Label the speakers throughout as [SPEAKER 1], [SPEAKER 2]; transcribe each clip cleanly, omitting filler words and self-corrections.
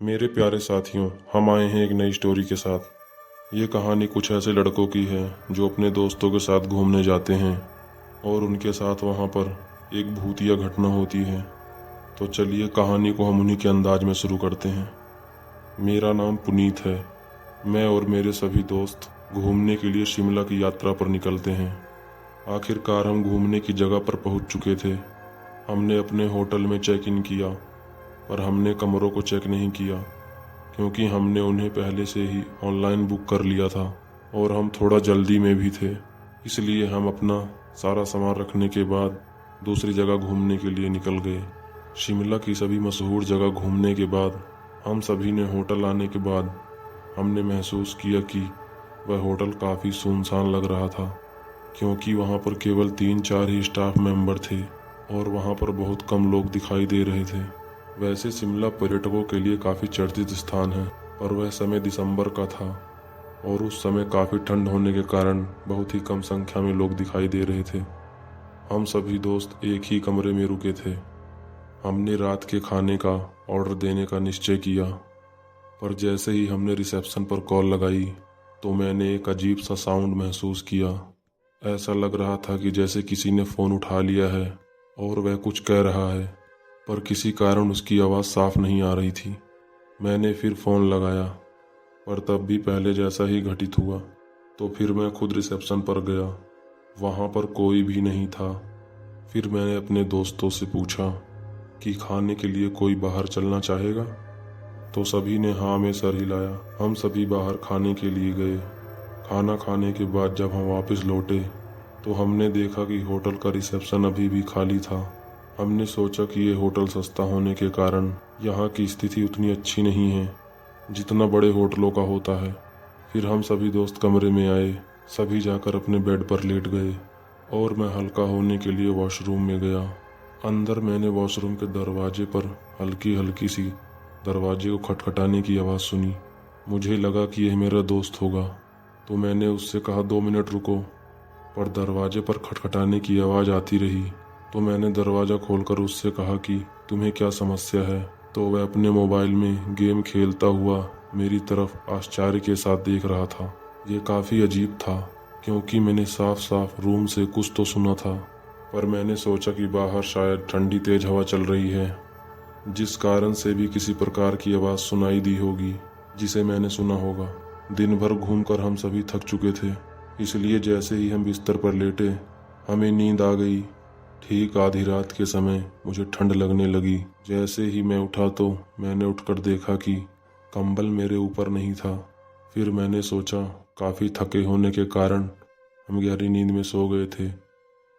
[SPEAKER 1] मेरे प्यारे साथियों, हम आए हैं एक नई स्टोरी के साथ। ये कहानी कुछ ऐसे लड़कों की है जो अपने दोस्तों के साथ घूमने जाते हैं और उनके साथ वहाँ पर एक भूतिया घटना होती है। तो चलिए कहानी को हम उन्हीं के अंदाज में शुरू करते हैं। मेरा नाम पुनीत है। मैं और मेरे सभी दोस्त घूमने के लिए शिमला की यात्रा पर निकलते हैं। आखिरकार हम घूमने की जगह पर पहुँच चुके थे। हमने अपने होटल में चेक इन किया, पर हमने कमरों को चेक नहीं किया क्योंकि हमने उन्हें पहले से ही ऑनलाइन बुक कर लिया था और हम थोड़ा जल्दी में भी थे। इसलिए हम अपना सारा सामान रखने के बाद दूसरी जगह घूमने के लिए निकल गए। शिमला की सभी मशहूर जगह घूमने के बाद हम सभी ने होटल आने के बाद हमने महसूस किया कि वह होटल काफ़ी सुनसान लग रहा था क्योंकि वहाँ पर केवल 3-4 ही स्टाफ मेंबर थे और वहाँ पर बहुत कम लोग दिखाई दे रहे थे। वैसे शिमला पर्यटकों के लिए काफ़ी चर्चित स्थान है, पर वह समय दिसंबर का था और उस समय काफ़ी ठंड होने के कारण बहुत ही कम संख्या में लोग दिखाई दे रहे थे। हम सभी दोस्त एक ही कमरे में रुके थे। हमने रात के खाने का ऑर्डर देने का निश्चय किया, पर जैसे ही हमने रिसेप्शन पर कॉल लगाई तो मैंने एक अजीब सा साउंड महसूस किया। ऐसा लग रहा था कि जैसे किसी ने फ़ोन उठा लिया है और वह कुछ कह रहा है, पर किसी कारण उसकी आवाज़ साफ नहीं आ रही थी। मैंने फिर फ़ोन लगाया, पर तब भी पहले जैसा ही घटित हुआ। तो फिर मैं खुद रिसेप्शन पर गया। वहाँ पर कोई भी नहीं था। फिर मैंने अपने दोस्तों से पूछा कि खाने के लिए कोई बाहर चलना चाहेगा, तो सभी ने हाँ में सर हिलाया। हम सभी बाहर खाने के लिए गए। खाना खाने के बाद जब हम वापस लौटे तो हमने देखा कि होटल का रिसेप्शन अभी भी खाली था। हमने सोचा कि ये होटल सस्ता होने के कारण यहाँ की स्थिति उतनी अच्छी नहीं है जितना बड़े होटलों का होता है। फिर हम सभी दोस्त कमरे में आए। सभी जाकर अपने बेड पर लेट गए और मैं हल्का होने के लिए वॉशरूम में गया। अंदर मैंने वॉशरूम के दरवाजे पर हल्की हल्की सी दरवाजे को खटखटाने की आवाज़ सुनी। मुझे लगा कि यह मेरा दोस्त होगा, तो मैंने उससे कहा 2 मिनट रुको, पर दरवाजे पर खटखटाने की आवाज़ आती रही। तो मैंने दरवाज़ा खोलकर उससे कहा कि तुम्हें क्या समस्या है। तो वह अपने मोबाइल में गेम खेलता हुआ मेरी तरफ आश्चर्य के साथ देख रहा था। ये काफ़ी अजीब था क्योंकि मैंने साफ साफ रूम से कुछ तो सुना था, पर मैंने सोचा कि बाहर शायद ठंडी तेज हवा चल रही है, जिस कारण से भी किसी प्रकार की आवाज़ सुनाई दी होगी जिसे मैंने सुना होगा। दिन भर घूमकर हम सभी थक चुके थे, इसलिए जैसे ही हम बिस्तर पर लेटे हमें नींद आ गई। ठीक आधी रात के समय मुझे ठंड लगने लगी। जैसे ही मैं उठा तो मैंने उठकर देखा कि कंबल मेरे ऊपर नहीं था। फिर मैंने सोचा काफ़ी थके होने के कारण हम गहरी नींद में सो गए थे,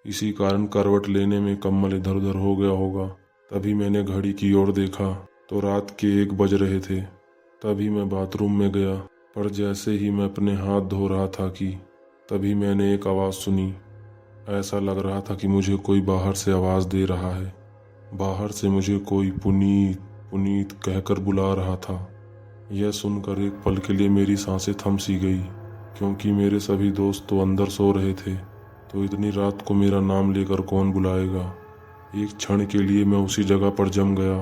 [SPEAKER 1] इसी कारण करवट लेने में कंबल इधर उधर हो गया होगा। तभी मैंने घड़ी की ओर देखा तो रात के 1 बज रहे थे। तभी मैं बाथरूम में गया, पर जैसे ही मैं अपने हाथ धो रहा था कि तभी मैंने एक आवाज़ सुनी। ऐसा लग रहा था कि मुझे कोई बाहर से आवाज़ दे रहा है। बाहर से मुझे कोई पुनीत पुनीत कहकर बुला रहा था। यह सुनकर एक पल के लिए मेरी सांसें थम सी गई क्योंकि मेरे सभी दोस्त तो अंदर सो रहे थे, तो इतनी रात को मेरा नाम लेकर कौन बुलाएगा। एक क्षण के लिए मैं उसी जगह पर जम गया।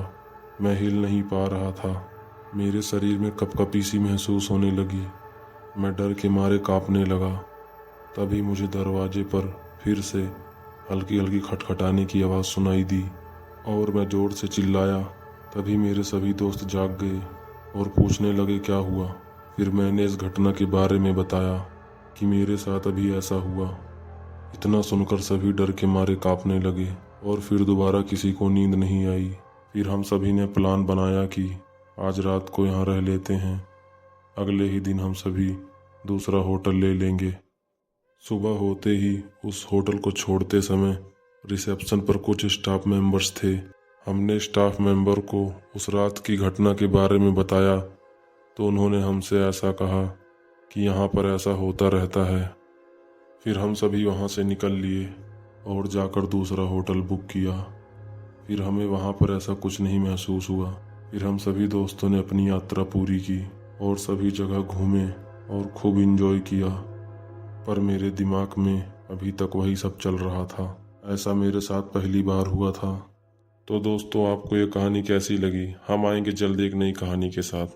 [SPEAKER 1] मैं हिल नहीं पा रहा था। मेरे शरीर में कपकपी सी महसूस होने लगी। मैं डर के मारे कांपने लगा। तभी मुझे दरवाजे पर फिर से हल्की हल्की खटखटाने की आवाज़ सुनाई दी और मैं ज़ोर से चिल्लाया। तभी मेरे सभी दोस्त जाग गए और पूछने लगे क्या हुआ। फिर मैंने इस घटना के बारे में बताया कि मेरे साथ अभी ऐसा हुआ। इतना सुनकर सभी डर के मारे कांपने लगे और फिर दोबारा किसी को नींद नहीं आई। फिर हम सभी ने प्लान बनाया कि आज रात को यहाँ रह लेते हैं, अगले ही दिन हम सभी दूसरा होटल ले लेंगे। सुबह होते ही उस होटल को छोड़ते समय रिसेप्शन पर कुछ स्टाफ मेंबर्स थे। हमने स्टाफ मेंबर को उस रात की घटना के बारे में बताया तो उन्होंने हमसे ऐसा कहा कि यहाँ पर ऐसा होता रहता है। फिर हम सभी वहाँ से निकल लिए और जाकर दूसरा होटल बुक किया। फिर हमें वहाँ पर ऐसा कुछ नहीं महसूस हुआ। फिर हम सभी दोस्तों ने अपनी यात्रा पूरी की और सभी जगह घूमे और खूब इंजॉय किया, पर मेरे दिमाग में अभी तक वही सब चल रहा था। ऐसा मेरे साथ पहली बार हुआ था। तो दोस्तों आपको ये कहानी कैसी लगी? हम आएंगे जल्द एक नई कहानी के साथ।